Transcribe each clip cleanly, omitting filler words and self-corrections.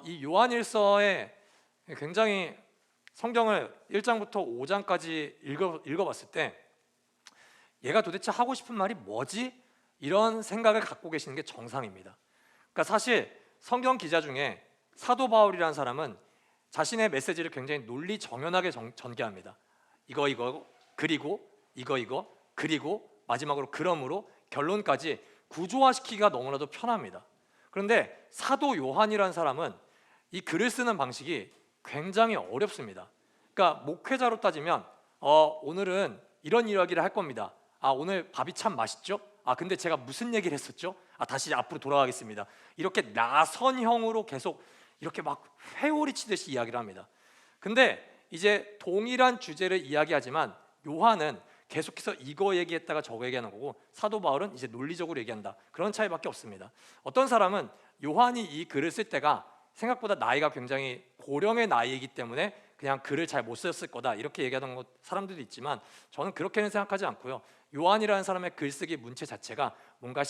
이 요한일서에 굉장히 성경을 1장부터 5장까지 읽어봤을 때 얘가 도대체 하고 싶은 말이 뭐지? 이런 생각을 갖고 계시는 게 정상입니다. 그러니까 사실 성경 기자 중에 사도 바울이라는 사람은 자신의 메시지를 굉장히 논리 정연하게 전개합니다. 이거 그리고 이거 그리고 마지막으로 그러므로 결론까지 구조화시키기가 너무나도 편합니다. 그런데 사도 요한이라는 사람은 이 글을 쓰는 방식이 굉장히 어렵습니다. 그러니까 목회자로 따지면 오늘은 이런 이야기를 할 겁니다. 오늘 밥이 참 맛있죠? 근데 제가 무슨 얘기를 했었죠? 다시 앞으로 돌아가겠습니다. 이렇게 나선형으로 계속 이렇게 막 회오리 치듯이 이야기를 합니다. 근데 이제 동일한 주제를 이야기하지만 요한은 계속해서 이거 얘기했다가 저거 얘기하는 거고 사도 바울은 이제 논리적으로 얘기한다. 그런 차이밖에 없습니다. 어떤 사람은 요한이 이 글을 쓸 때가 생각보다 나이가 굉장히 고령의 나이이기 때문에 그냥 글을 잘 못 썼을 거다 이렇게 얘기하는 사람들도 있지만 저는 그렇게는 생각하지 않고요. 요한이라는 사람의 글쓰기 문체 자체가 뭔가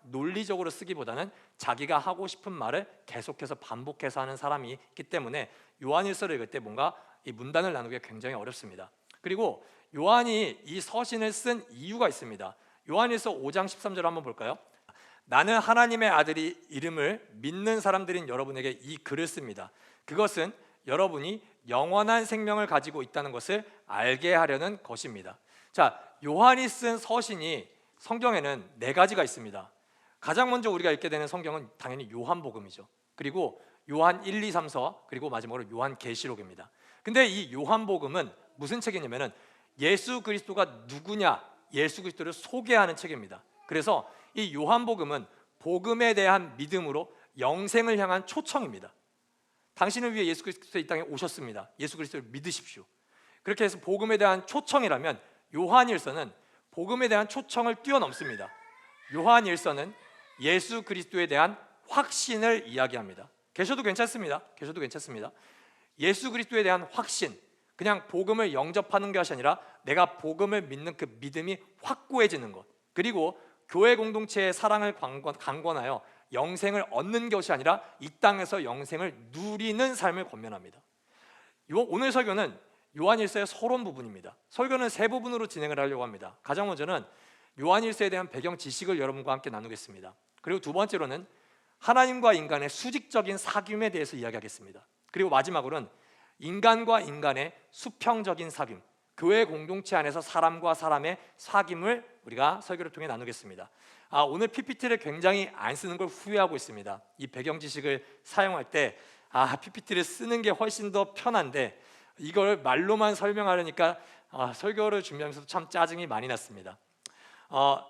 논리적으로 쓰기보다는 자기가 하고 싶은 말을 계속해서 반복해서 하는 사람이 있기 때문에 요한일서를 읽을 때 뭔가 이 문단을 나누기가 굉장히 어렵습니다. 그리고 요한이 이 서신을 쓴 이유가 있습니다. 요한일서 5장 13절 한번 볼까요? 나는 하나님의 아들이 이름을 믿는 사람들인 여러분에게 이 글을 씁니다. 그것은 여러분이 영원한 생명을 가지고 있다는 것을 알게 하려는 것입니다. 자, 요한이 쓴 서신이 성경에는 4가지가 있습니다. 가장 먼저 우리가 읽게 되는 성경은 당연히 요한복음이죠. 그리고 요한 1, 2, 3, 4 그리고 마지막으로 요한계시록입니다. 근데 이 요한복음은 무슨 책이냐면은 예수 그리스도가 누구냐, 예수 그리스도를 소개하는 책입니다. 그래서 이 요한복음은 복음에 대한 믿음으로 영생을 향한 초청입니다. 당신을 위해 예수 그리스도가 이 땅에 오셨습니다. 예수 그리스도를 믿으십시오. 그렇게 해서 복음에 대한 초청이라면 요한일서는 복음에 대한 초청을 뛰어넘습니다. 요한일서는 예수 그리스도에 대한 확신을 이야기합니다. 계셔도 괜찮습니다. 예수 그리스도에 대한 확신, 그냥 복음을 영접하는 것이 아니라 내가 복음을 믿는 그 믿음이 확고해지는 것, 그리고 교회 공동체의 사랑을 강권하여 영생을 얻는 것이 아니라 이 땅에서 영생을 누리는 삶을 권면합니다. 오늘 설교는 요한일서의 서론 부분입니다. 설교는 3부분으로 진행을 하려고 합니다. 가장 먼저는 요한일서에 대한 배경 지식을 여러분과 함께 나누겠습니다. 그리고 두 번째로는 하나님과 인간의 수직적인 사귐에 대해서 이야기하겠습니다. 그리고 마지막으로는 인간과 인간의 수평적인 사귐, 교회 공동체 안에서 사람과 사람의 사귐을 우리가 설교를 통해 나누겠습니다. 오늘 PPT를 굉장히 안 쓰는 걸 후회하고 있습니다. 이 배경 지식을 사용할 때 PPT를 쓰는 게 훨씬 더 편한데 이걸 말로만 설명하려니까 설교를 준비하면서 참 짜증이 많이 났습니다.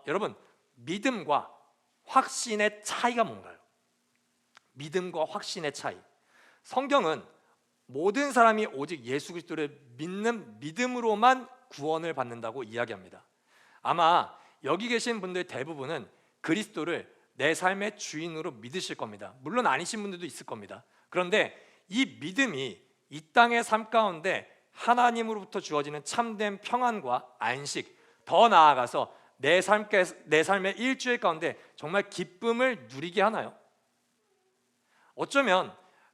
여러분, 믿음과 확신의 차이가 뭔가요? 믿음과 확신의 차이. 성경은 모든 사람이 오직 예수 그리스도를 믿는 믿음으로만 구원을 받는다고 이야기합니다. 아마 여기 계신 분들 대부분은 그리스도를 내 삶의 주인으로 믿으실 겁니다. 물론 아니신 분들도 있을 겁니다. 그런데 이 믿음이 이 땅의 삶 가운데 하나님으로부터 주어지는 참된 평안과 안식, 더 나아가서 내 삶의 일주일 가운데 정말 기쁨을 누리게 하나요? 어쩌면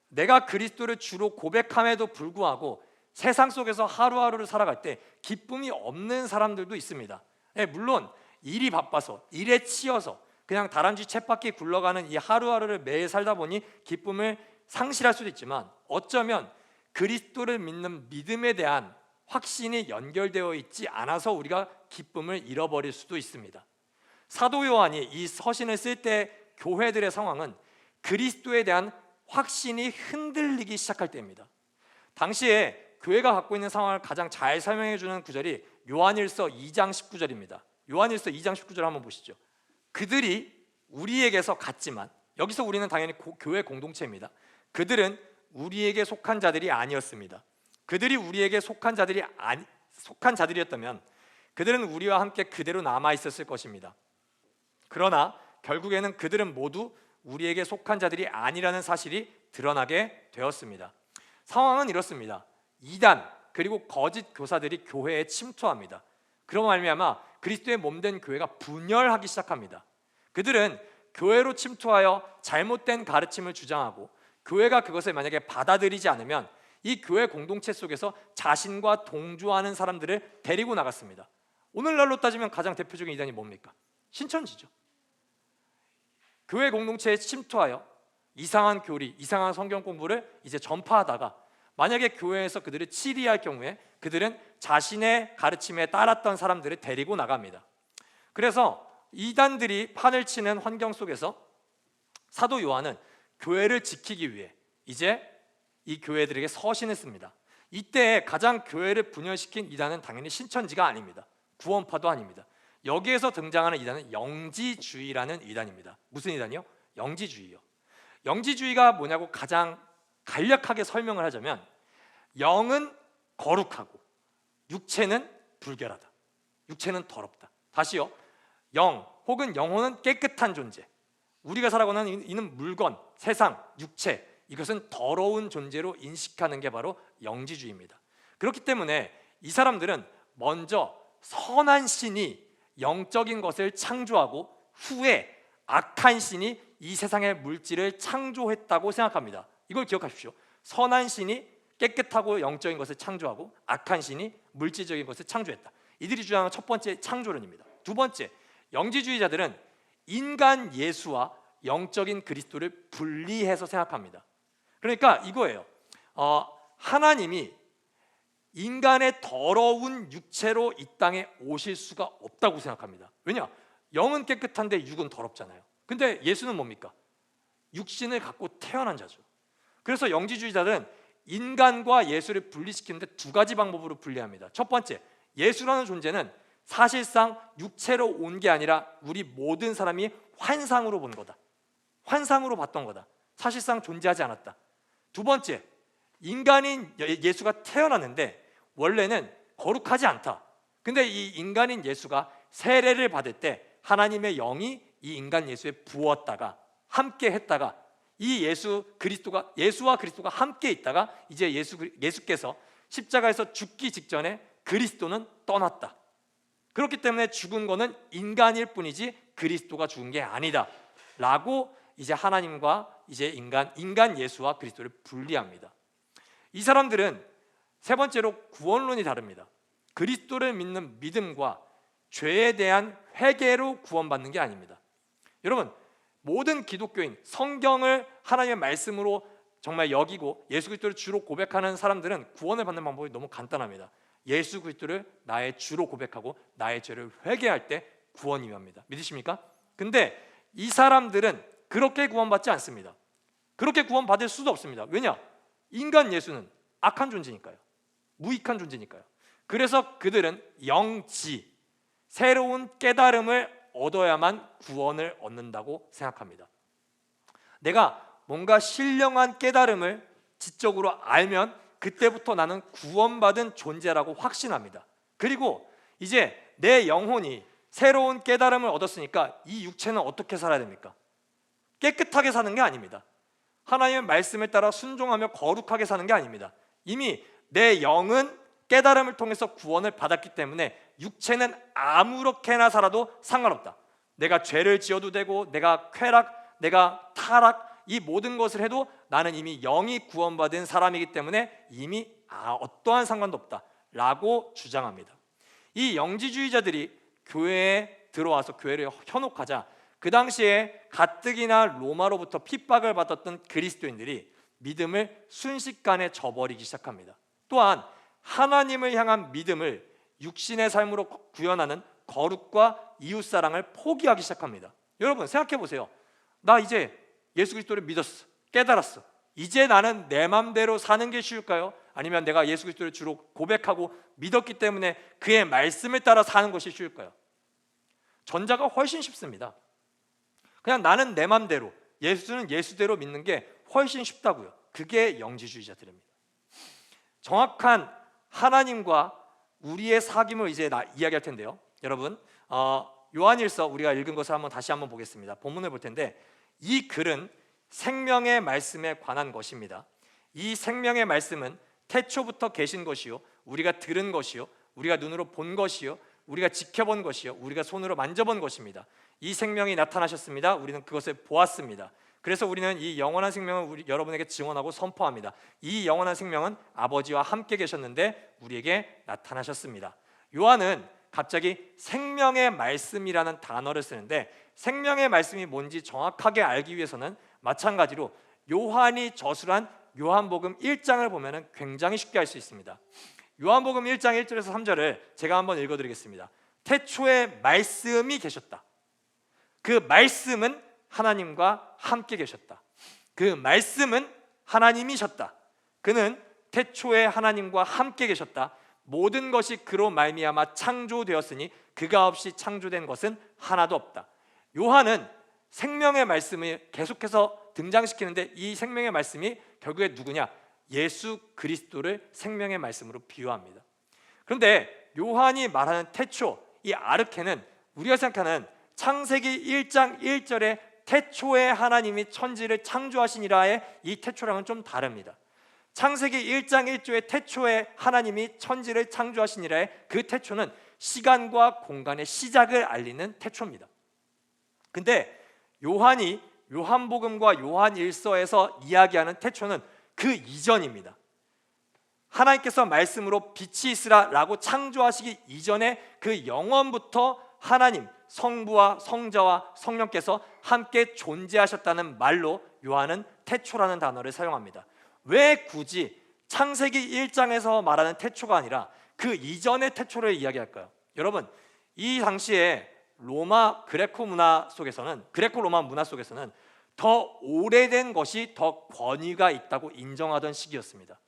내가 그리스도를 주로 고백함에도 불구하고 세상 속에서 하루하루를 살아갈 때 기쁨이 없는 사람들도 있습니다. 물론 일이 바빠서, 일에 치여서 그냥 다람쥐 쳇바퀴 굴러가는 이 하루하루를 매일 살다 보니 기쁨을 상실할 수도 있지만 어쩌면 그리스도를 믿는 믿음에 대한 확신이 연결되어 있지 않아서 우리가 기쁨을 잃어버릴 수도 있습니다. 사도 요한이 이 서신을 쓸 때 교회들의 상황은 그리스도에 대한 확신이 흔들리기 시작할 때입니다. 당시에 교회가 갖고 있는 상황을 가장 잘 설명해 주는 구절이 요한일서 2장 19절입니다. 요한일서 2장 19절 한번 보시죠. 그들이 우리에게서 갔지만, 여기서 우리는 당연히 교회 공동체입니다. 그들은 우리에게 속한 자들이 아니었습니다. 그들이 우리에게 속한 자들이었다면 그들은 우리와 함께 그대로 남아 있었을 것입니다. 그러나 결국에는 그들은 모두 우리에게 속한 자들이 아니라는 사실이 드러나게 되었습니다. 상황은 이렇습니다. 이단 그리고 거짓 교사들이 교회에 침투합니다. 그로 말미암아 그리스도의 몸된 교회가 분열하기 시작합니다. 그들은 교회로 침투하여 잘못된 가르침을 주장하고 교회가 그것을 만약에 받아들이지 않으면 이 교회 공동체 속에서 자신과 동조하는 사람들을 데리고 나갔습니다. 오늘날로 따지면 가장 대표적인 이단이 뭡니까? 신천지죠. 교회 공동체에 침투하여 이상한 교리, 이상한 성경 공부를 이제 전파하다가 만약에 교회에서 그들을 치리할 경우에 그들은 자신의 가르침에 따랐던 사람들을 데리고 나갑니다. 그래서 이단들이 판을 치는 환경 속에서 사도 요한은 교회를 지키기 위해 이제 이 교회들에게 서신을 씁니다. 이때 가장 교회를 분열시킨 이단은 당연히 신천지가 아닙니다. 구원파도 아닙니다. 여기에서 등장하는 이단은 영지주의라는 이단입니다. 무슨 이단이요? 영지주의요. 영지주의가 뭐냐고 가장 간략하게 설명을 하자면 영은 거룩하고 육체는 불결하다. 육체는 더럽다. 다시요. 영 혹은 영혼은 깨끗한 존재. 우리가 살아가는 이는 물건, 세상, 육체, 이것은 더러운 존재로 인식하는 게 바로 영지주의입니다. 그렇기 때문에 이 사람들은 먼저 선한 신이 영적인 것을 창조하고 후에 악한 신이 이 세상의 물질을 창조했다고 생각합니다. 이걸 기억하십시오. 선한 신이 깨끗하고 영적인 것을 창조하고 악한 신이 물질적인 것을 창조했다. 이들이 주장하는 첫 번째 창조론입니다. 두 번째, 영지주의자들은 인간 예수와 영적인 그리스도를 분리해서 생각합니다. 그러니까 이거예요. 하나님이 인간의 더러운 육체로 이 땅에 오실 수가 없다고 생각합니다. 왜냐? 영은 깨끗한데 육은 더럽잖아요. 근데 예수는 뭡니까? 육신을 갖고 태어난 자죠. 그래서 영지주의자들은 인간과 예수를 분리시키는데 두 가지 방법으로 분리합니다. 첫 번째, 예수라는 존재는 사실상 육체로 온 게 아니라 우리 모든 사람이 환상으로 본 거다. 환상으로 봤던 거다. 사실상 존재하지 않았다. 두 번째, 인간인 예수가 태어났는데 원래는 거룩하지 않다. 근데 이 인간인 예수가 세례를 받을 때 하나님의 영이 이 인간 예수에 부었다가 함께 했다가 이 예수와 그리스도가 함께 있다가 이제 예수께서 십자가에서 죽기 직전에 그리스도는 떠났다. 그렇기 때문에 죽은 거는 인간일 뿐이지 그리스도가 죽은 게 아니다 라고 이제 하나님과 이제 인간 예수와 그리스도를 분리합니다. 이 사람들은 세 번째로 구원론이 다릅니다. 그리스도를 믿는 믿음과 죄에 대한 회개로 구원받는 게 아닙니다. 여러분, 모든 기독교인, 성경을 하나님의 말씀으로 정말 여기고 예수 그리스도를 주로 고백하는 사람들은 구원을 받는 방법이 너무 간단합니다. 예수 그리스도를 나의 주로 고백하고 나의 죄를 회개할 때 구원이 임합니다. 믿으십니까? 근데 이 사람들은 그렇게 구원받지 않습니다. 그렇게 구원받을 수도 없습니다. 왜냐? 인간 예수는 악한 존재니까요. 무익한 존재니까요. 그래서 그들은 영지, 새로운 깨달음을 얻어야만 구원을 얻는다고 생각합니다. 내가 뭔가 신령한 깨달음을 지적으로 알면 그때부터 나는 구원받은 존재라고 확신합니다. 그리고 이제 내 영혼이 새로운 깨달음을 얻었으니까 이 육체는 어떻게 살아야 됩니까? 깨끗하게 사는 게 아닙니다. 하나님의 말씀에 따라 순종하며 거룩하게 사는 게 아닙니다. 이미 내 영은 깨달음을 통해서 구원을 받았기 때문에 육체는 아무렇게나 살아도 상관없다. 내가 죄를 지어도 되고 내가 쾌락, 내가 타락, 이 모든 것을 해도 나는 이미 영이 구원받은 사람이기 때문에 이미 어떠한 상관도 없다 라고 주장합니다. 이 영지주의자들이 교회에 들어와서 교회를 현혹하자 그 당시에 가뜩이나 로마로부터 핍박을 받았던 그리스도인들이 믿음을 순식간에 저버리기 시작합니다. 또한 하나님을 향한 믿음을 육신의 삶으로 구현하는 거룩과 이웃사랑을 포기하기 시작합니다. 여러분 생각해 보세요. 나 이제 예수 그리스도를 믿었어. 깨달았어. 이제 나는 내 맘대로 사는 게 쉬울까요? 아니면 내가 예수 그리스도를 주로 고백하고 믿었기 때문에 그의 말씀을 따라 사는 것이 쉬울까요? 전자가 훨씬 쉽습니다. 그냥 나는 내 맘대로, 예수는 예수대로 믿는 게 훨씬 쉽다고요. 그게 영지주의자들입니다. 정확한 하나님과 우리의 사귐을 이제 이야기할 텐데요. 여러분, 요한일서 우리가 읽은 것을 다시 한번 보겠습니다. 본문을 볼 텐데 이 글은 생명의 말씀에 관한 것입니다. 이 생명의 말씀은 태초부터 계신 것이요, 우리가 들은 것이요, 우리가 눈으로 본 것이요, 우리가 지켜본 것이요, 우리가 손으로 만져본 것입니다. 이 생명이 나타나셨습니다. 우리는 그것을 보았습니다. 그래서 우리는 이 영원한 생명을 여러분에게 증언하고 선포합니다. 이 영원한 생명은 아버지와 함께 계셨는데 우리에게 나타나셨습니다. 요한은 갑자기 생명의 말씀이라는 단어를 쓰는데, 생명의 말씀이 뭔지 정확하게 알기 위해서는 마찬가지로 요한이 저술한 요한복음 1장을 보면 굉장히 쉽게 알 수 있습니다. 요한복음 1장 1절에서 3절을 제가 한번 읽어드리겠습니다. 태초에 말씀이 계셨다. 그 말씀은 하나님과 함께 계셨다. 그 말씀은 하나님이셨다. 그는 태초에 하나님과 함께 계셨다. 모든 것이 그로 말미암아 창조되었으니 그가 없이 창조된 것은 하나도 없다. 요한은 생명의 말씀을 계속해서 등장시키는데, 이 생명의 말씀이 결국에 누구냐? 예수 그리스도를 생명의 말씀으로 비유합니다. 그런데 요한이 말하는 태초, 이 아르케는 우리가 생각하는 창세기 1장 1절에 태초에 하나님이 천지를 창조하시니라의 이 태초랑은 좀 다릅니다. 창세기 1장 1절에 태초에 하나님이 천지를 창조하시니라의 그 태초는 시간과 공간의 시작을 알리는 태초입니다. 근데 요한이 요한복음과 요한일서에서 이야기하는 태초는 그 이전입니다. 하나님께서 말씀으로 빛이 있으라 라고 창조하시기 이전에 그 영원부터 하나님, 성부와 성자와 성령께서 함께 존재하셨다는 말로 요한은 태초라는 단어를 사용합니다. 왜 굳이 창세기 1장에서 말하는 태초가 아니라 그 이전의 태초를 이야기할까요? 여러분, 이 당시에 그레코 로마 문화 속에서는 더 오래된 것이 더 권위가 있다고 인정하던 시기였습니다.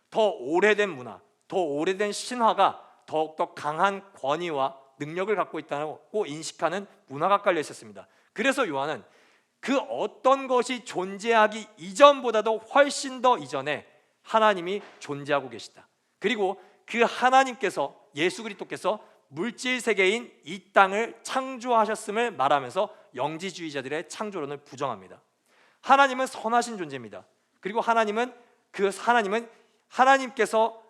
더 오래된 문화, 더 오래된 신화가 더욱더 강한 권위와 능력을 갖고 있다고 인식하는 문화가 깔려 있었습니다. 그래서 요한은 그 어떤 것이 존재하기 이전보다도 훨씬 더 이전에 하나님이 존재하고 계시다. 그리고 그 하나님께서, 예수 그리스도께서 물질 세계인 이 땅을 창조하셨음을 말하면서 영지주의자들의 창조론을 부정합니다. 하나님은 선하신 존재입니다. 그리고 하나님께서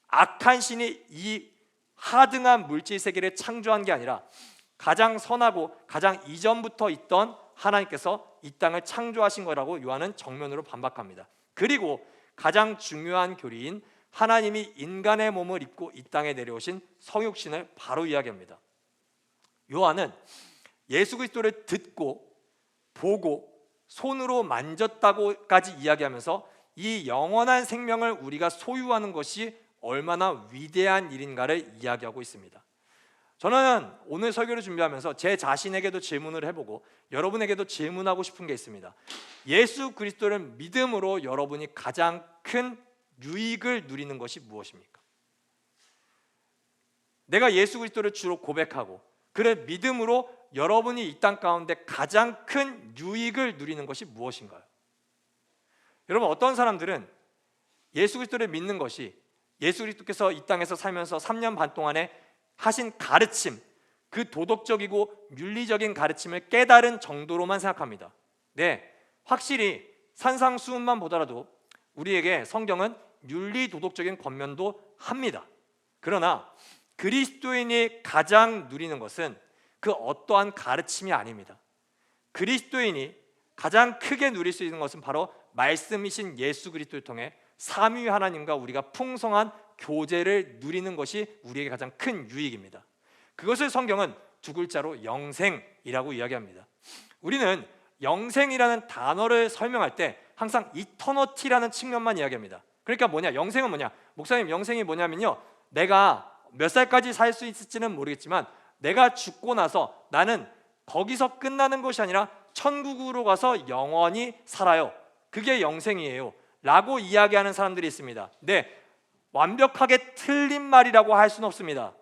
악한 신이 이 하등한 물질 세계를 창조한 게 아니라 가장 선하고 가장 이전부터 있던 하나님께서 이 땅을 창조하신 거라고 요한은 정면으로 반박합니다. 그리고 가장 중요한 교리인 하나님이 인간의 몸을 입고 이 땅에 내려오신 성육신을 바로 이야기합니다. 요한은 예수 그리스도를 듣고 보고 손으로 만졌다고까지 이야기하면서 이 영원한 생명을 우리가 소유하는 것이 얼마나 위대한 일인가를 이야기하고 있습니다. 저는 오늘 설교를 준비하면서 제 자신에게도 질문을 해보고 여러분에게도 질문하고 싶은 게 있습니다. 예수 그리스도를 믿음으로 여러분이 가장 큰 유익을 누리는 것이 무엇입니까? 내가 예수 그리스도를 주로 고백하고 그를 믿음으로 여러분이 이 땅 가운데 가장 큰 유익을 누리는 것이 무엇인가요? 여러분, 어떤 사람들은 예수 그리스도를 믿는 것이 예수 그리스도께서 이 땅에서 살면서 3년 반 동안에 하신 가르침, 그 도덕적이고 윤리적인 가르침을 깨달은 정도로만 생각합니다. 네, 확실히 산상수훈만 보더라도 우리에게 성경은 윤리 도덕적인 권면도 합니다. 그러나 그리스도인이 가장 누리는 것은 그 어떠한 가르침이 아닙니다. 그리스도인이 가장 크게 누릴 수 있는 것은 바로 말씀이신 예수 그리스도를 통해 삼위 하나님과 우리가 풍성한 교제를 누리는 것이 우리에게 가장 큰 유익입니다. 그것을 성경은 두 글자로 영생이라고 이야기합니다. 우리는 영생이라는 단어를 설명할 때 항상 이터너티라는 측면만 이야기합니다. 그러니까 뭐냐? 영생은 뭐냐? 목사님, 영생이 뭐냐면요, 내가 몇 살까지 살 수 있을지는 모르겠지만 내가 죽고 나서 나는 거기서 끝나는 것이 아니라 천국으로 가서 영원히 살아요. 그게 영생이에요 라고 이야기하는 사람들이 있습니다. 네, 완벽하게 틀린 말이라고 할 수는 없습니다.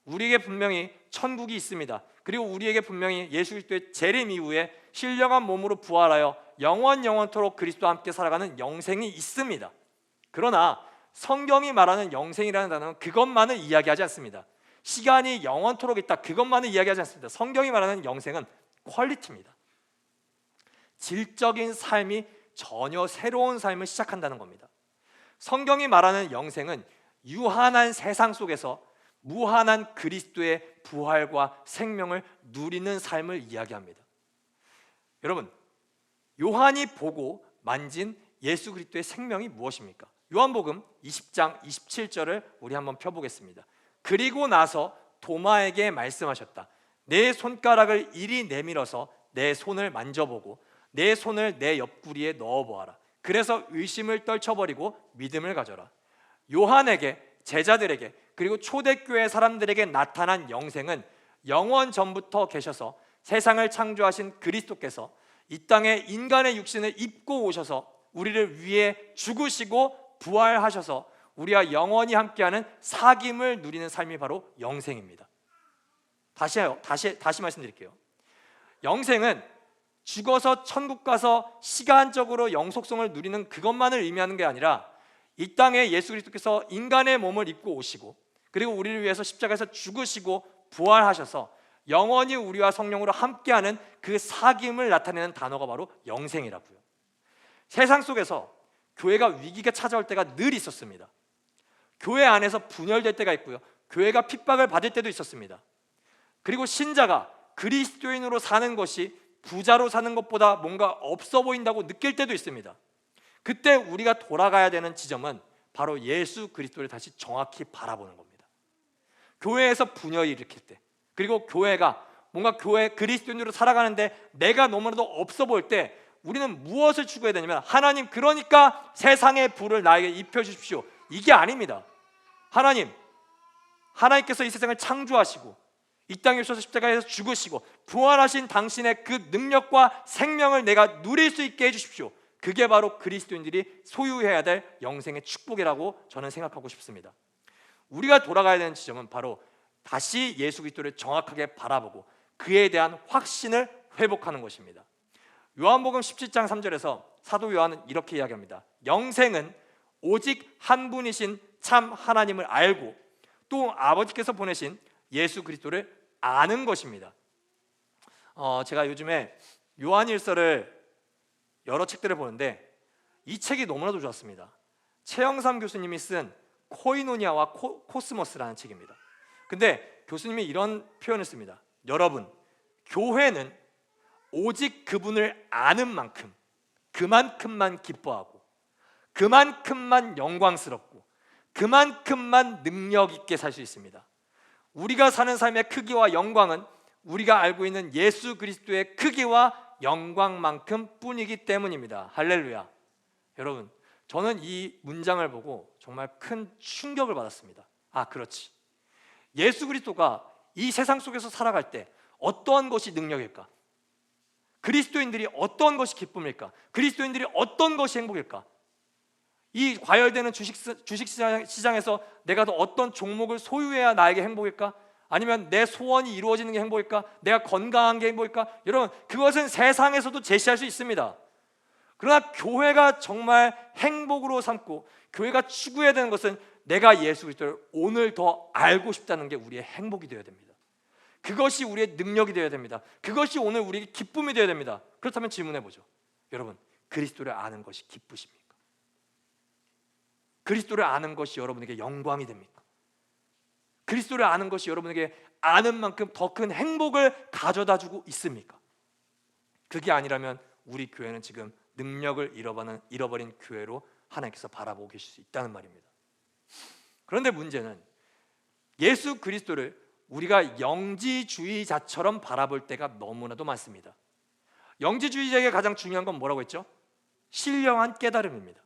우리에게 분명히 천국이 있습니다. 그리고 우리에게 분명히 예수 그리스도의 재림 이후에 신령한 몸으로 부활하여 영원토록 그리스도와 함께 살아가는 영생이 있습니다. 그러나 성경이 말하는 영생이라는 단어는 그것만을 이야기하지 않습니다. 시간이 영원토록 있다, 그것만을 이야기하지 않습니다. 성경이 말하는 영생은 퀄리티입니다. 질적인 삶이 전혀 새로운 삶을 시작한다는 겁니다. 성경이 말하는 영생은 유한한 세상 속에서 무한한 그리스도의 부활과 생명을 누리는 삶을 이야기합니다. 여러분, 요한이 보고 만진 예수 그리스도의 생명이 무엇입니까? 요한복음 20장 27절을 우리 한번 펴보겠습니다. 그리고 나서 도마에게 말씀하셨다. 내 손가락을 이리 내밀어서 내 손을 만져보고 내 손을 내 옆구리에 넣어보아라. 그래서 의심을 떨쳐버리고 믿음을 가져라. 요한에게, 제자들에게, 그리고 초대교회 사람들에게 나타난 영생은 영원 전부터 계셔서 세상을 창조하신 그리스도께서 이 땅에 인간의 육신을 입고 오셔서 우리를 위해 죽으시고 부활하셔서 우리와 영원히 함께하는 사귐을 누리는 삶이 바로 영생입니다. 다시 말씀드릴게요. 영생은 죽어서 천국 가서 시간적으로 영속성을 누리는 그것만을 의미하는 게 아니라 이 땅에 예수 그리스도께서 인간의 몸을 입고 오시고 그리고 우리를 위해서 십자가에서 죽으시고 부활하셔서 영원히 우리와 성령으로 함께하는 그 사귐을 나타내는 단어가 바로 영생이라고요. 세상 속에서 교회가 위기가 찾아올 때가 늘 있었습니다. 교회 안에서 분열될 때가 있고요, 교회가 핍박을 받을 때도 있었습니다. 그리고 신자가 그리스도인으로 사는 것이 부자로 사는 것보다 뭔가 없어 보인다고 느낄 때도 있습니다. 그때 우리가 돌아가야 되는 지점은 바로 예수 그리스도를 다시 정확히 바라보는 겁니다. 교회에서 분열이 일으킬 때, 그리고 교회가 뭔가 교회 그리스도인으로 살아가는데 내가 너무나도 없어 보일 때 우리는 무엇을 추구해야 되냐면, 하나님, 그러니까 세상의 불을 나에게 입혀주십시오, 이게 아닙니다. 하나님께서 이 세상을 창조하시고 이 땅에 오셔서 십자가에서 죽으시고 부활하신 당신의 그 능력과 생명을 내가 누릴 수 있게 해주십시오. 그게 바로 그리스도인들이 소유해야 될 영생의 축복이라고 저는 생각하고 싶습니다. 우리가 돌아가야 되는 지점은 바로 다시 예수 그리스도를 정확하게 바라보고 그에 대한 확신을 회복하는 것입니다. 요한복음 17장 3절에서 사도 요한은 이렇게 이야기합니다. 영생은 오직 한 분이신 참 하나님을 알고 또 아버지께서 보내신 예수 그리스도를 아는 것입니다. 제가 요즘에 요한일서를 여러 책들을 보는데 이 책이 너무나도 좋았습니다. 최영삼 교수님이 쓴 코이노니아와 코스모스라는 책입니다. 근데 교수님이 이런 표현을 씁니다. 여러분, 교회는 오직 그분을 아는 만큼 그만큼만 기뻐하고 그만큼만 영광스럽고 그만큼만 능력 있게 살 수 있습니다. 우리가 사는 삶의 크기와 영광은 우리가 알고 있는 예수 그리스도의 크기와 영광만큼 뿐이기 때문입니다. 할렐루야. 여러분, 저는 이 문장을 보고 정말 큰 충격을 받았습니다. 그렇지, 예수 그리스도가 이 세상 속에서 살아갈 때 어떠한 것이 능력일까? 그리스도인들이 어떤 것이 기쁨일까? 그리스도인들이 어떤 것이 행복일까? 이 과열되는 주식시장에서 내가 더 어떤 종목을 소유해야 나에게 행복일까? 아니면 내 소원이 이루어지는 게 행복일까? 내가 건강한 게 행복일까? 여러분, 그것은 세상에서도 제시할 수 있습니다. 그러나 교회가 정말 행복으로 삼고 교회가 추구해야 되는 것은 내가 예수 그리스도를 오늘 더 알고 싶다는 게 우리의 행복이 되어야 됩니다. 그것이 우리의 능력이 되어야 됩니다. 그것이 오늘 우리에게 기쁨이 되어야 됩니다. 그렇다면 질문해 보죠. 여러분, 그리스도를 아는 것이 기쁘십니까? 그리스도를 아는 것이 여러분에게 영광이 됩니까? 그리스도를 아는 것이 여러분에게 아는 만큼 더 큰 행복을 가져다주고 있습니까? 그게 아니라면 우리 교회는 지금 능력을 잃어버린 교회로 하나님께서 바라보고 계실 수 있다는 말입니다. 그런데 문제는 예수 그리스도를 우리가 영지주의자처럼 바라볼 때가 너무나도 많습니다. 영지주의자에게 가장 중요한 건 뭐라고 했죠? 신령한 깨달음입니다.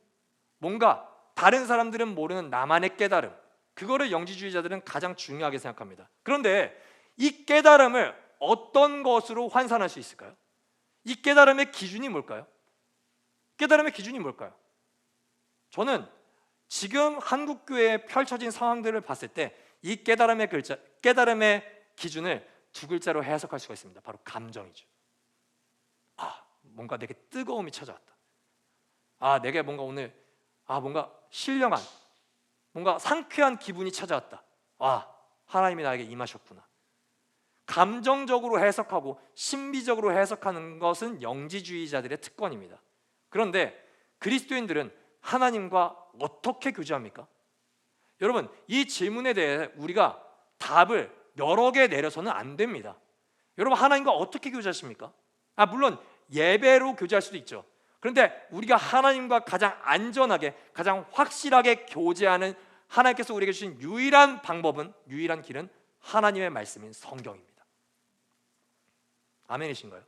뭔가 다른 사람들은 모르는 나만의 깨달음, 그거를 영지주의자들은 가장 중요하게 생각합니다. 그런데 이 깨달음을 어떤 것으로 환산할 수 있을까요? 이 깨달음의 기준이 뭘까요? 깨달음의 기준이 뭘까요? 저는 지금 한국교회에 펼쳐진 상황들을 봤을 때 이 깨달음의 기준을 두 글자로 해석할 수가 있습니다. 바로 감정이죠. 뭔가 내게 뜨거움이 찾아왔다. 내게 뭔가 오늘 뭔가 신령한, 뭔가 상쾌한 기분이 찾아왔다. 하나님이 나에게 임하셨구나. 감정적으로 해석하고 신비적으로 해석하는 것은 영지주의자들의 특권입니다. 그런데 그리스도인들은 하나님과 어떻게 교제합니까? 여러분, 이 질문에 대해 우리가 답을 여러 개 내려서는 안 됩니다. 여러분, 하나님과 어떻게 교제하십니까? 물론 예배로 교제할 수도 있죠. 그런데 우리가 하나님과 가장 안전하게, 가장 확실하게 교제하는 하나님께서 우리에게 주신 유일한 방법은, 유일한 길은 하나님의 말씀인 성경입니다. 아멘이신가요?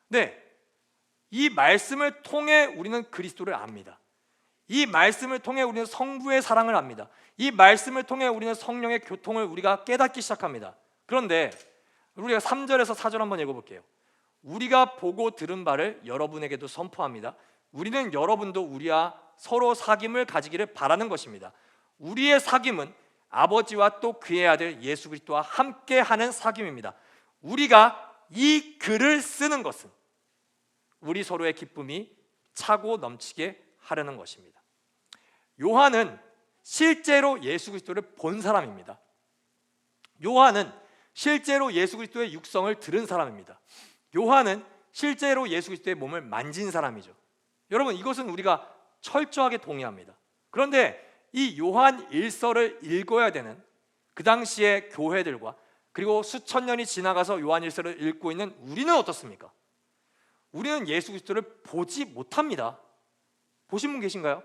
네, 이 말씀을 통해 우리는 그리스도를 압니다. 이 말씀을 통해 우리는 성부의 사랑을 압니다. 이 말씀을 통해 우리는 성령의 교통을 우리가 깨닫기 시작합니다. 그런데 우리가 3절에서 4절 한번 읽어볼게요. 우리가 보고 들은 바를 여러분에게도 선포합니다. 우리는 여러분도 우리와 서로 사귐을 가지기를 바라는 것입니다. 우리의 사귐은 아버지와 또 그의 아들 예수 그리스도와 함께하는 사귐입니다. 우리가 이 글을 쓰는 것은 우리 서로의 기쁨이 차고 넘치게 하려는 것입니다. 요한은 실제로 예수 그리스도를 본 사람입니다. 요한은 실제로 예수 그리스도의 육성을 들은 사람입니다. 요한은 실제로 예수 그리스도의 몸을 만진 사람이죠. 여러분, 이것은 우리가 철저하게 동의합니다. 그런데 이 요한 일서를 읽어야 되는 그 당시의 교회들과 그리고 수천 년이 지나가서 요한 일서를 읽고 있는 우리는 어떻습니까? 우리는 예수 그리스도를 보지 못합니다. 보신 분 계신가요?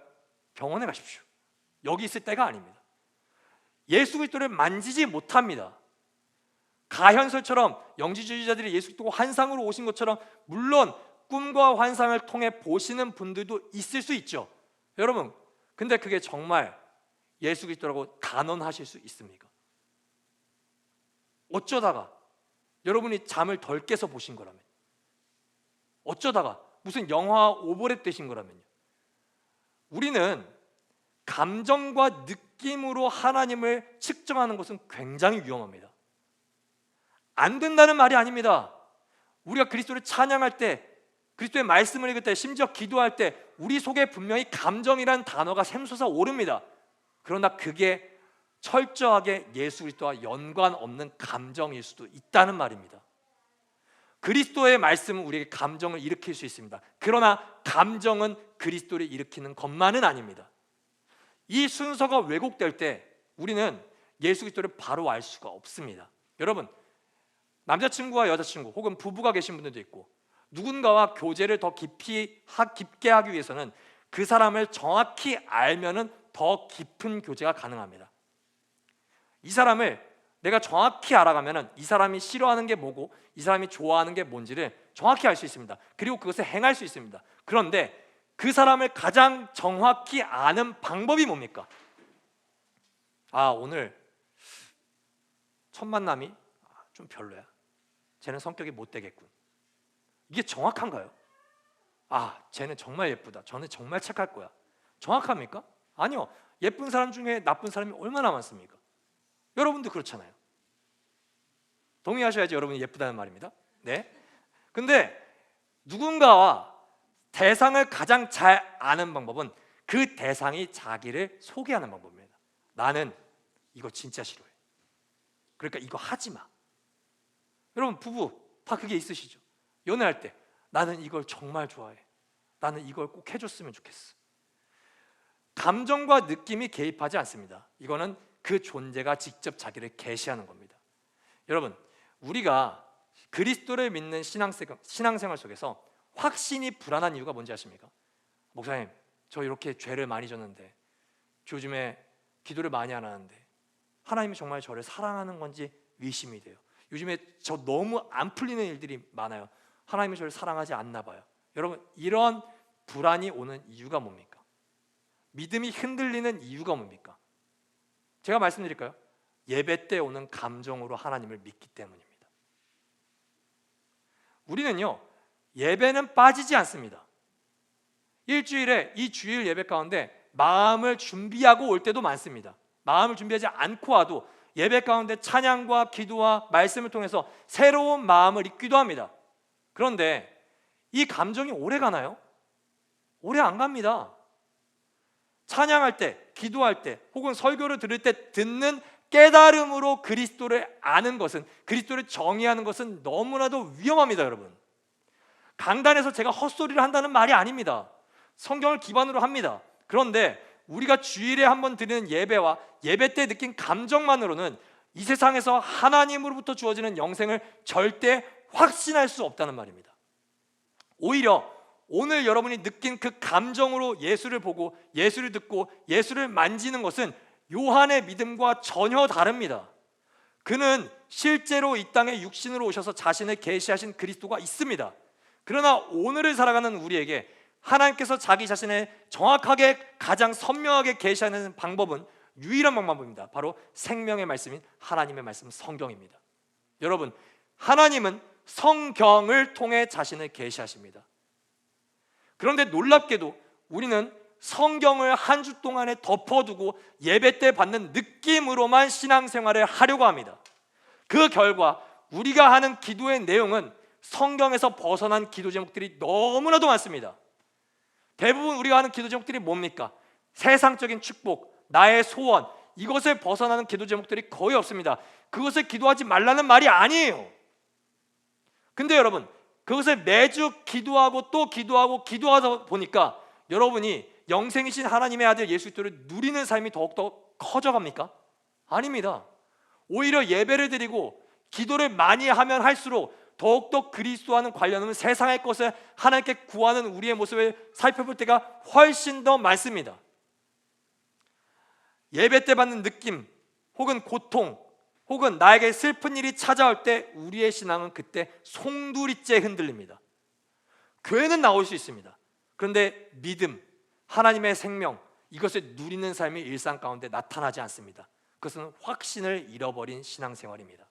병원에 가십시오. 여기 있을 때가 아닙니다. 예수 그리스도를 만지지 못합니다. 가현설처럼 영지주의자들이 예수 그리스도 환상으로 오신 것처럼 물론 꿈과 환상을 통해 보시는 분들도 있을 수 있죠. 여러분, 근데 그게 정말 예수 그리스도라고 단언하실 수 있습니까? 어쩌다가 여러분이 잠을 덜 깨서 보신 거라면, 어쩌다가 무슨 영화 오버랩 되신 거라면요. 우리는 감정과 느낌으로 하나님을 측정하는 것은 굉장히 위험합니다. 안 된다는 말이 아닙니다. 우리가 그리스도를 찬양할 때, 그리스도의 말씀을 읽을 때, 심지어 기도할 때 우리 속에 분명히 감정이란 단어가 샘솟아 오릅니다. 그러나 그게 철저하게 예수 그리스도와 연관 없는 감정일 수도 있다는 말입니다. 그리스도의 말씀은 우리에게 감정을 일으킬 수 있습니다. 그러나 감정은 그리스도를 일으키는 것만은 아닙니다. 이 순서가 왜곡될 때 우리는 예수 그리스도를 바로 알 수가 없습니다. 여러분, 남자친구와 여자친구 혹은 부부가 계신 분들도 있고, 누군가와 교제를 더 깊게 하기 위해서는 그 사람을 정확히 알면은 더 깊은 교제가 가능합니다. 이 사람을 내가 정확히 알아가면은 이 사람이 싫어하는 게 뭐고 이 사람이 좋아하는 게 뭔지를 정확히 알 수 있습니다. 그리고 그것을 행할 수 있습니다. 그런데 그 사람을 가장 정확히 아는 방법이 뭡니까? 아, 오늘 첫 만남이 좀 별로야. 쟤는 성격이 못 되겠군. 이게 정확한가요? 아, 쟤는 정말 예쁘다. 저는 정말 착할 거야. 정확합니까? 아니요. 예쁜 사람 중에 나쁜 사람이 얼마나 많습니까? 여러분도 그렇잖아요. 동의하셔야지 여러분이 예쁘다는 말입니다. 네. 근데 누군가와 대상을 가장 잘 아는 방법은 그 대상이 자기를 소개하는 방법입니다. 나는 이거 진짜 싫어해. 그러니까 이거 하지 마. 여러분, 부부 다 그게 있으시죠? 연애할 때 나는 이걸 정말 좋아해. 나는 이걸 꼭 해줬으면 좋겠어. 감정과 느낌이 개입하지 않습니다. 이거는 그 존재가 직접 자기를 계시하는 겁니다. 여러분, 우리가 그리스도를 믿는 신앙생활 속에서 확신이 불안한 이유가 뭔지 아십니까? 목사님, 저 이렇게 죄를 많이 졌는데, 요즘에 기도를 많이 안 하는데 하나님이 정말 저를 사랑하는 건지 의심이 돼요. 요즘에 저 너무 안 풀리는 일들이 많아요. 하나님이 저를 사랑하지 않나 봐요. 여러분, 이런 불안이 오는 이유가 뭡니까? 믿음이 흔들리는 이유가 뭡니까? 제가 말씀드릴까요? 예배 때 오는 감정으로 하나님을 믿기 때문입니다. 우리는요, 예배는 빠지지 않습니다. 일주일에 이 주일 예배 가운데 마음을 준비하고 올 때도 많습니다. 마음을 준비하지 않고 와도 예배 가운데 찬양과 기도와 말씀을 통해서 새로운 마음을 잊기도 합니다. 그런데 이 감정이 오래 가나요? 오래 안 갑니다. 찬양할 때, 기도할 때, 혹은 설교를 들을 때 듣는 깨달음으로 그리스도를 아는 것은, 그리스도를 정의하는 것은 너무나도 위험합니다. 여러분, 강단에서 제가 헛소리를 한다는 말이 아닙니다. 성경을 기반으로 합니다. 그런데 우리가 주일에 한번 드리는 예배와 예배 때 느낀 감정만으로는 이 세상에서 하나님으로부터 주어지는 영생을 절대 확신할 수 없다는 말입니다. 오히려 오늘 여러분이 느낀 그 감정으로 예수를 보고 예수를 듣고 예수를 만지는 것은 요한의 믿음과 전혀 다릅니다. 그는 실제로 이 땅에 육신으로 오셔서 자신을 계시하신 그리스도가 있습니다. 그러나 오늘을 살아가는 우리에게 하나님께서 자기 자신을 정확하게 가장 선명하게 계시하는 방법은 유일한 방법입니다. 바로 생명의 말씀인 하나님의 말씀 성경입니다. 여러분, 하나님은 성경을 통해 자신을 계시하십니다. 그런데 놀랍게도 우리는 성경을 한 주 동안에 덮어두고 예배 때 받는 느낌으로만 신앙생활을 하려고 합니다. 그 결과 우리가 하는 기도의 내용은 성경에서 벗어난 기도 제목들이 너무나도 많습니다. 대부분 우리가 하는 기도 제목들이 뭡니까? 세상적인 축복, 나의 소원, 이것을 벗어나는 기도 제목들이 거의 없습니다. 그것을 기도하지 말라는 말이 아니에요. 근데 여러분, 그것을 매주 기도하고 또 기도하다 보니까 여러분이 영생이신 하나님의 아들 예수 그리스도를 누리는 삶이 더욱더 커져갑니까? 아닙니다. 오히려 예배를 드리고 기도를 많이 하면 할수록 더욱더 그리스도와는 관련 없는 세상의 것을 하나님께 구하는 우리의 모습을 살펴볼 때가 훨씬 더 많습니다. 예배 때 받는 느낌 혹은 고통 혹은 나에게 슬픈 일이 찾아올 때 우리의 신앙은 그때 송두리째 흔들립니다. 교회는 나올 수 있습니다. 그런데 믿음, 하나님의 생명, 이것을 누리는 삶이 일상 가운데 나타나지 않습니다. 그것은 확신을 잃어버린 신앙생활입니다.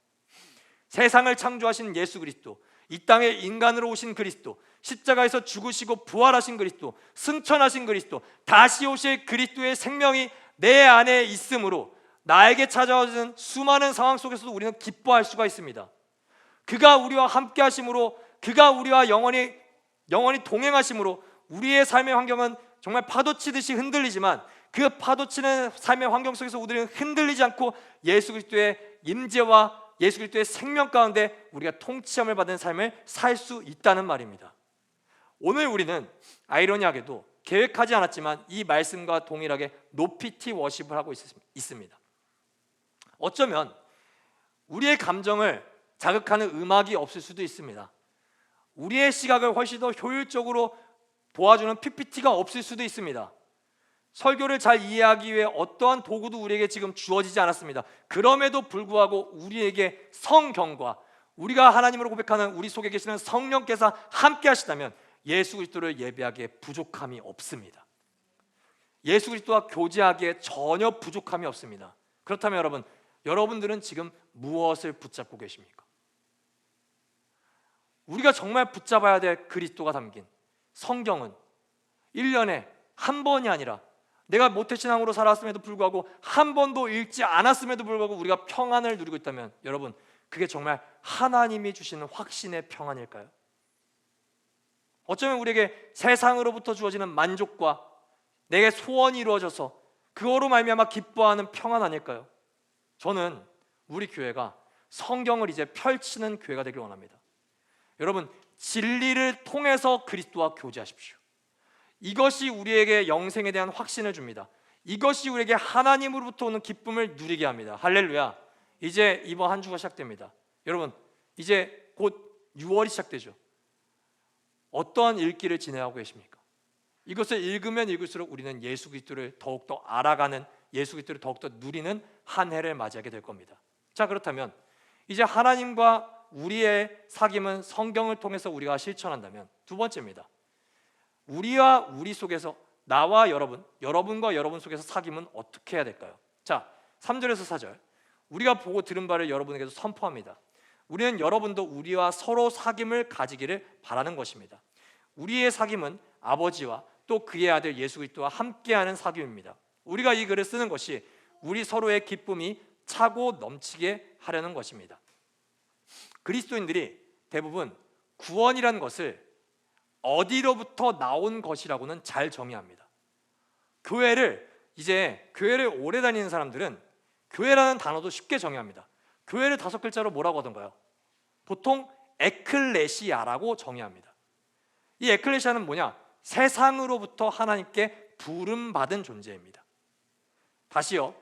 세상을 창조하신 예수 그리스도, 이 땅에 인간으로 오신 그리스도, 십자가에서 죽으시고 부활하신 그리스도, 승천하신 그리스도, 다시 오실 그리스도의 생명이 내 안에 있으므로 나에게 찾아오는 수많은 상황 속에서도 우리는 기뻐할 수가 있습니다. 그가 우리와 함께 하심으로, 그가 우리와 영원히 동행하심으로 우리의 삶의 환경은 정말 파도치듯이 흔들리지만 그 파도치는 삶의 환경 속에서 우리는 흔들리지 않고 예수 그리스도의 임재와 예수 그리스도의 생명 가운데 우리가 통치함을 받은 삶을 살 수 있다는 말입니다. 오늘 우리는 아이러니하게도 계획하지 않았지만 이 말씀과 동일하게 노피티 워십을 하고 있습니다. 어쩌면 우리의 감정을 자극하는 음악이 없을 수도 있습니다. 우리의 시각을 훨씬 더 효율적으로 도와주는 PPT가 없을 수도 있습니다. 설교를 잘 이해하기 위해 어떠한 도구도 우리에게 지금 주어지지 않았습니다. 그럼에도 불구하고 우리에게 성경과 우리가 하나님으로 고백하는 우리 속에 계시는 성령께서 함께 하시다면 예수 그리스도를 예배하기에 부족함이 없습니다. 예수 그리스도와 교제하기에 전혀 부족함이 없습니다. 그렇다면 여러분들은 지금 무엇을 붙잡고 계십니까? 우리가 정말 붙잡아야 될 그리스도가 담긴 성경은 1년에 한 번이 아니라 내가 모태신앙으로 살았음에도 불구하고 한 번도 읽지 않았음에도 불구하고 우리가 평안을 누리고 있다면 여러분, 그게 정말 하나님이 주시는 확신의 평안일까요? 어쩌면 우리에게 세상으로부터 주어지는 만족과 내게 소원이 이루어져서 그거로 말미암아 기뻐하는 평안 아닐까요? 저는 우리 교회가 성경을 이제 펼치는 교회가 되길 원합니다. 여러분, 진리를 통해서 그리스도와 교제하십시오. 이것이 우리에게 영생에 대한 확신을 줍니다. 이것이 우리에게 하나님으로부터 오는 기쁨을 누리게 합니다. 할렐루야. 이제 이번 한 주가 시작됩니다. 여러분, 이제 곧 6월이 시작되죠. 어떠한 읽기를 진행하고 계십니까? 이것을 읽으면 읽을수록 우리는 예수 그리스도를 더욱더 알아가는, 예수 그리스도를 더욱더 누리는 한 해를 맞이하게 될 겁니다. 자, 그렇다면 이제 하나님과 우리의 사귐은 성경을 통해서 우리가 실천한다면 두 번째입니다. 우리와 우리 속에서, 나와 여러분, 여러분과 여러분 속에서 사귐은 어떻게 해야 될까요? 자, 3절에서 4절 우리가 보고 들은 바를 여러분에게도 선포합니다. 우리는 여러분도 우리와 서로 사귐을 가지기를 바라는 것입니다. 우리의 사귐은 아버지와 또 그의 아들 예수 그리스도와 함께하는 사귐입니다. 우리가 이 글을 쓰는 것이 우리 서로의 기쁨이 차고 넘치게 하려는 것입니다. 그리스도인들이 대부분 구원이라는 것을 어디로부터 나온 것이라고는 잘 정의합니다. 교회를 오래 다니는 사람들은 교회라는 단어도 쉽게 정의합니다. 교회를 5글자로 뭐라고 하던가요? 보통 에클레시아라고 정의합니다. 이 에클레시아는 뭐냐? 세상으로부터 하나님께 부름받은 존재입니다. 다시요,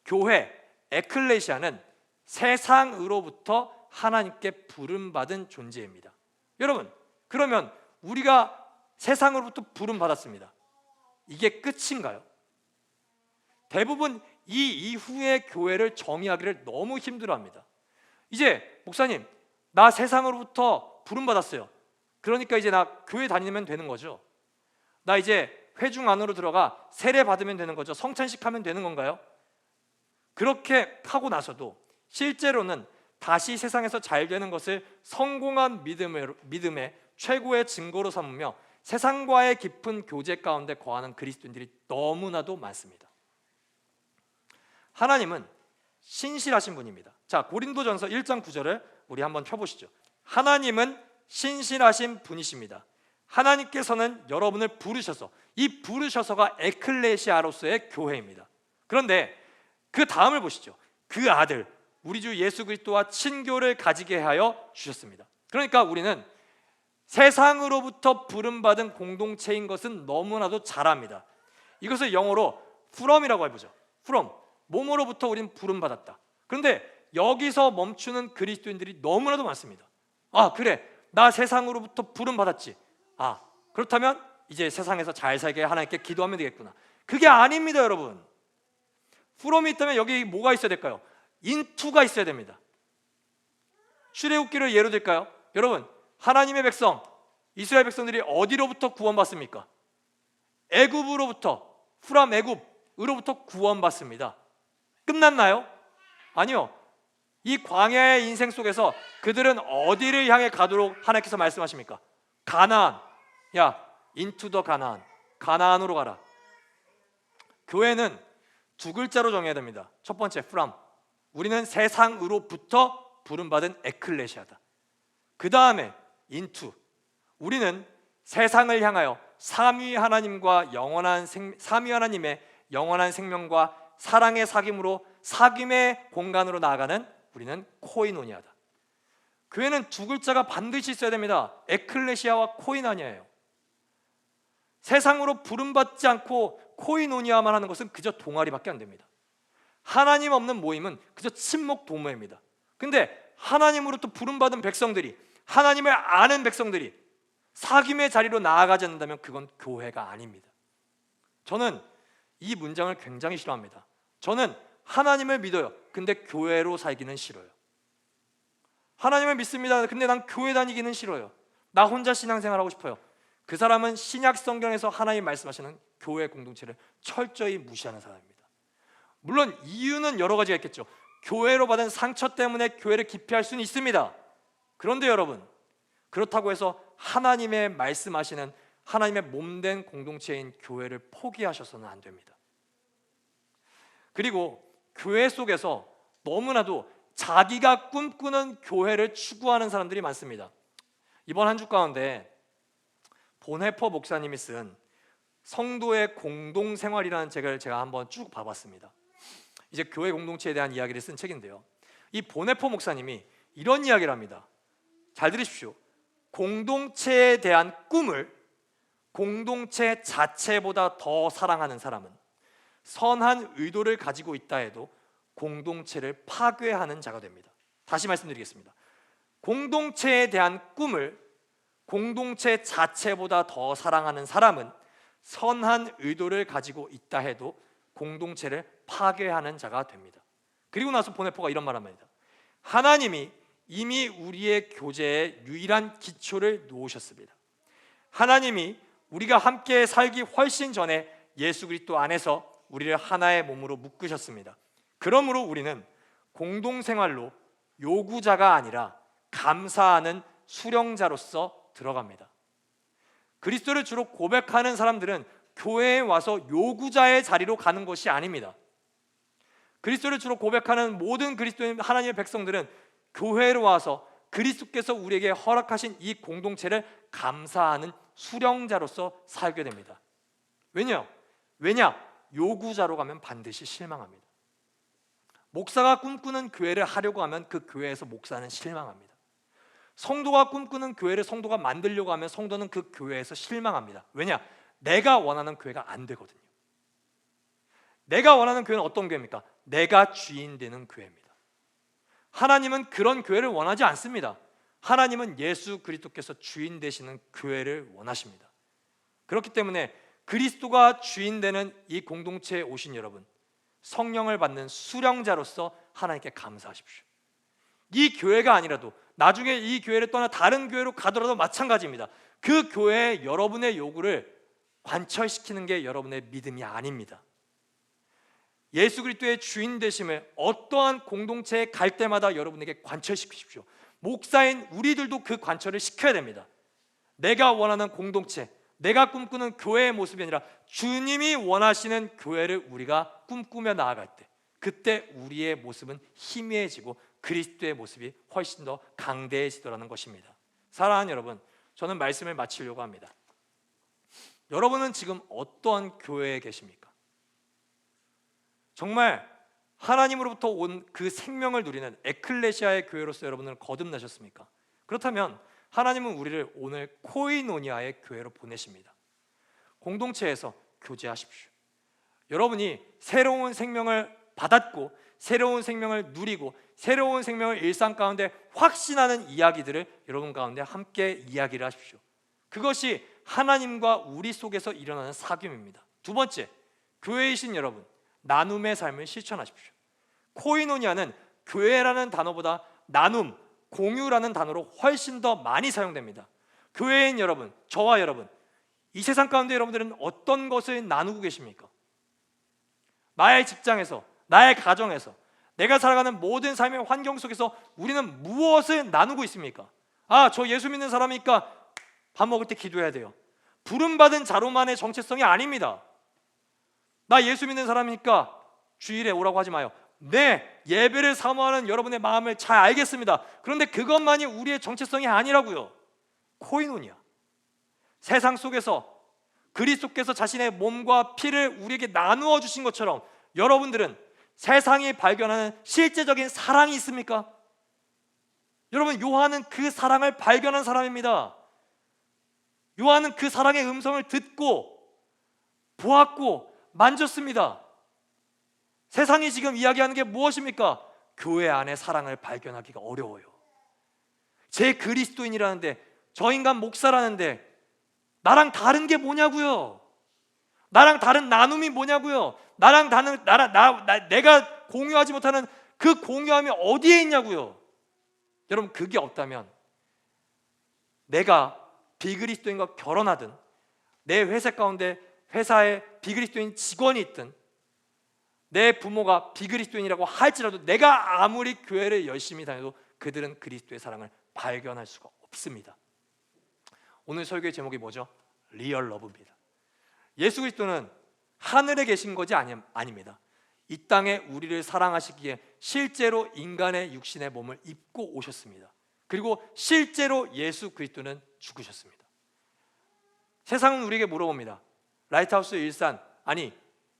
교회, 에클레시아는 세상으로부터 하나님께 부름받은 존재입니다. 여러분, 그러면 우리가 세상으로부터 부름 받았습니다. 이게 끝인가요? 대부분 이 이후의 교회를 정의하기를 너무 힘들어합니다. 이제 목사님, 나 세상으로부터 부름 받았어요. 그러니까 이제 나 교회 다니면 되는 거죠. 나 이제 회중 안으로 들어가 세례 받으면 되는 거죠. 성찬식 하면 되는 건가요? 그렇게 하고 나서도 실제로는 다시 세상에서 잘 되는 것을 성공한 믿음의 최고의 증거로 삼으며 세상과의 깊은 교제 가운데 거하는 그리스도인들이 너무나도 많습니다. 하나님은 신실하신 분입니다. 자, 고린도전서 1장 9절을 우리 한번 펴보시죠. 하나님은 신실하신 분이십니다. 하나님께서는 여러분을 부르셔서, 이 부르셔서가 에클레시아로서의 교회입니다. 그런데 그 다음을 보시죠. 그 아들 우리 주 예수 그리스도와 친교를 가지게 하여 주셨습니다. 그러니까 우리는 세상으로부터 부름받은 공동체인 것은 너무나도 잘 압니다. 이것을 영어로 from이라고 해보죠. from, 몸으로부터 우리는 부름받았다. 그런데 여기서 멈추는 그리스도인들이 너무나도 많습니다. 아, 그래, 나 세상으로부터 부름받았지. 아, 그렇다면 이제 세상에서 잘 살게 하나님께 기도하면 되겠구나. 그게 아닙니다, 여러분. from이 있다면 여기 뭐가 있어야 될까요? into가 있어야 됩니다. 출애굽기를 예로 들까요? 여러분, 하나님의 백성, 이스라엘 백성들이 어디로부터 구원받습니까? 애굽으로부터, 프람 애굽으로부터 구원받습니다. 끝났나요? 아니요. 이 광야의 인생 속에서 그들은 어디를 향해 가도록 하나님께서 말씀하십니까? 가나안. 야, into the 가나안. 가나안으로 가라. 교회는 두 글자로 정해야 됩니다. 첫 번째, from. 우리는 세상으로부터 부름받은 에클레시아다. 그 다음에 into. 우리는 세상을 향하여 삼위 하나님의 영원한 생명과 사랑의 사귐으로 사귐의 공간으로 나아가는 우리는 코이노니아다. 교회는 두 글자가 반드시 있어야 됩니다. 에클레시아와 코이노니아예요. 세상으로 부름받지 않고 코이노니아만 하는 것은 그저 동아리밖에 안 됩니다. 하나님 없는 모임은 그저 침묵 도모입니다. 근데 하나님으로부터 부름받은 백성들이, 하나님을 아는 백성들이 사귐의 자리로 나아가지 않는다면 그건 교회가 아닙니다. 저는 이 문장을 굉장히 싫어합니다. 저는 하나님을 믿어요. 근데 교회로 살기는 싫어요. 하나님을 믿습니다. 근데 난 교회 다니기는 싫어요. 나 혼자 신앙생활 하고 싶어요. 그 사람은 신약 성경에서 하나님 말씀하시는 교회 공동체를 철저히 무시하는 사람입니다. 물론 이유는 여러 가지가 있겠죠. 교회로 받은 상처 때문에 교회를 기피할 수는 있습니다. 그런데 여러분, 그렇다고 해서 하나님의 말씀하시는 하나님의 몸된 공동체인 교회를 포기하셔서는 안 됩니다. 그리고 교회 속에서 너무나도 자기가 꿈꾸는 교회를 추구하는 사람들이 많습니다. 이번 한 주 가운데 본해퍼 목사님이 쓴 성도의 공동생활이라는 책을 제가 한번 쭉 봐봤습니다. 이제 교회 공동체에 대한 이야기를 쓴 책인데요, 이 본해퍼 목사님이 이런 이야기를 합니다. 잘 들으십시오. 공동체에 대한 꿈을 공동체 자체보다 더 사랑하는 사람은 선한 의도를 가지고 있다 해도 공동체를 파괴하는 자가 됩니다. 다시 말씀드리겠습니다. 공동체에 대한 꿈을 공동체 자체보다 더 사랑하는 사람은 선한 의도를 가지고 있다 해도 공동체를 파괴하는 자가 됩니다. 그리고 나서 보네포가 이런 말을 합니다. 하나님이 이미 우리의 교제의 유일한 기초를 놓으셨습니다. 하나님이 우리가 함께 살기 훨씬 전에 예수 그리스도 안에서 우리를 하나의 몸으로 묶으셨습니다. 그러므로 우리는 공동생활로 요구자가 아니라 감사하는 수령자로서 들어갑니다. 그리스도를 주로 고백하는 사람들은 교회에 와서 요구자의 자리로 가는 것이 아닙니다. 그리스도를 주로 고백하는 모든 그리스도인 하나님의 백성들은 교회로 와서 그리스도께서 우리에게 허락하신 이 공동체를 감사하는 수령자로서 살게 됩니다. 왜냐? 요구자로 가면 반드시 실망합니다. 목사가 꿈꾸는 교회를 하려고 하면 그 교회에서 목사는 실망합니다. 성도가 꿈꾸는 교회를 성도가 만들려고 하면 성도는 그 교회에서 실망합니다. 왜냐? 내가 원하는 교회가 안 되거든요. 내가 원하는 교회는 어떤 교회입니까? 내가 주인 되는 교회입니다. 하나님은 그런 교회를 원하지 않습니다. 하나님은 예수 그리스도께서 주인 되시는 교회를 원하십니다. 그렇기 때문에 그리스도가 주인 되는 이 공동체에 오신 여러분, 성령을 받는 수령자로서 하나님께 감사하십시오. 이 교회가 아니라도 나중에 이 교회를 떠나 다른 교회로 가더라도 마찬가지입니다. 그 교회에 여러분의 요구를 관철시키는 게 여러분의 믿음이 아닙니다. 예수 그리스도의 주인 되심을 어떠한 공동체에 갈 때마다 여러분에게 관철시키십시오. 목사인 우리들도 그 관철을 시켜야 됩니다. 내가 원하는 공동체, 내가 꿈꾸는 교회의 모습이 아니라 주님이 원하시는 교회를 우리가 꿈꾸며 나아갈 때, 그때 우리의 모습은 희미해지고 그리스도의 모습이 훨씬 더 강대해지더라는 것입니다. 사랑하는 여러분, 저는 말씀을 마치려고 합니다. 여러분은 지금 어떠한 교회에 계십니까? 정말 하나님으로부터 온 그 생명을 누리는 에클레시아의 교회로서 여러분은 거듭나셨습니까? 그렇다면 하나님은 우리를 오늘 코이노니아의 교회로 보내십니다. 공동체에서 교제하십시오. 여러분이 새로운 생명을 받았고 새로운 생명을 누리고 새로운 생명을 일상 가운데 확신하는 이야기들을 여러분 가운데 함께 이야기를 하십시오. 그것이 하나님과 우리 속에서 일어나는 사귐입니다. 두 번째, 교회이신 여러분, 나눔의 삶을 실천하십시오. 코이노니아는 교회라는 단어보다 나눔, 공유라는 단어로 훨씬 더 많이 사용됩니다. 교회인 여러분, 저와 여러분, 이 세상 가운데 여러분들은 어떤 것을 나누고 계십니까? 나의 직장에서, 나의 가정에서, 내가 살아가는 모든 삶의 환경 속에서 우리는 무엇을 나누고 있습니까? 저 예수 믿는 사람이니까 밥 먹을 때 기도해야 돼요. 부름받은 자로만의 정체성이 아닙니다. 나 예수 믿는 사람이니까 주일에 오라고 하지 마요. 네, 예배를 사모하는 여러분의 마음을 잘 알겠습니다. 그런데 그것만이 우리의 정체성이 아니라고요. 코이노니아, 세상 속에서 그리스도께서 자신의 몸과 피를 우리에게 나누어 주신 것처럼 여러분들은 세상이 발견하는 실제적인 사랑이 있습니까? 여러분, 요한은 그 사랑을 발견한 사람입니다. 요한은 그 사랑의 음성을 듣고 보았고 만졌습니다. 세상이 지금 이야기하는 게 무엇입니까? 교회 안에 사랑을 발견하기가 어려워요. 제 그리스도인이라는데, 저 인간 목사라는데 나랑 다른 게 뭐냐고요? 나랑 다른 나눔이 뭐냐고요? 나랑 다른 내가 공유하지 못하는 그 공유함이 어디에 있냐고요? 여러분, 그게 없다면 내가 비그리스도인과 결혼하든 내 회사 가운데 회사에 비그리스도인 직원이 있든 내 부모가 비그리스도인이라고 할지라도 내가 아무리 교회를 열심히 다녀도 그들은 그리스도의 사랑을 발견할 수가 없습니다. 오늘 설교의 제목이 뭐죠? 리얼 러브입니다. 예수 그리스도는 하늘에 계신 것이 아닙니다. 이 땅에 우리를 사랑하시기에 실제로 인간의 육신의 몸을 입고 오셨습니다. 그리고 실제로 예수 그리스도는 죽으셨습니다. 세상은 우리에게 물어봅니다. 라이트하우스 일산, 아니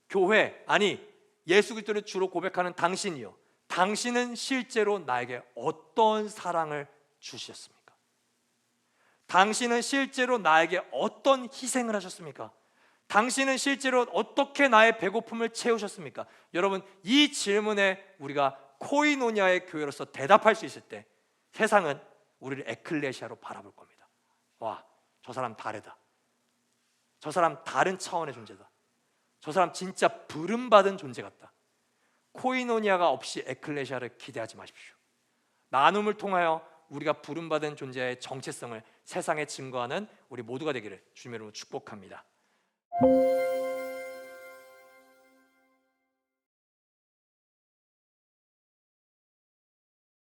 교회, 아니 예수 그리스도를 주로 고백하는 당신이요, 당신은 실제로 나에게 어떤 사랑을 주셨습니까? 당신은 실제로 나에게 어떤 희생을 하셨습니까? 당신은 실제로 어떻게 나의 배고픔을 채우셨습니까? 여러분, 이 질문에 우리가 코이노니아의 교회로서 대답할 수 있을 때 세상은 우리를 에클레시아로 바라볼 겁니다. 와, 저 사람 다르다. 저 사람 다른 차원의 존재다. 저 사람 진짜 부름받은 존재 같다. 코이노니아가 없이 에클레시아를 기대하지 마십시오. 나눔을 통하여 우리가 부름받은 존재의 정체성을 세상에 증거하는 우리 모두가 되기를 주님의 이름으로 축복합니다.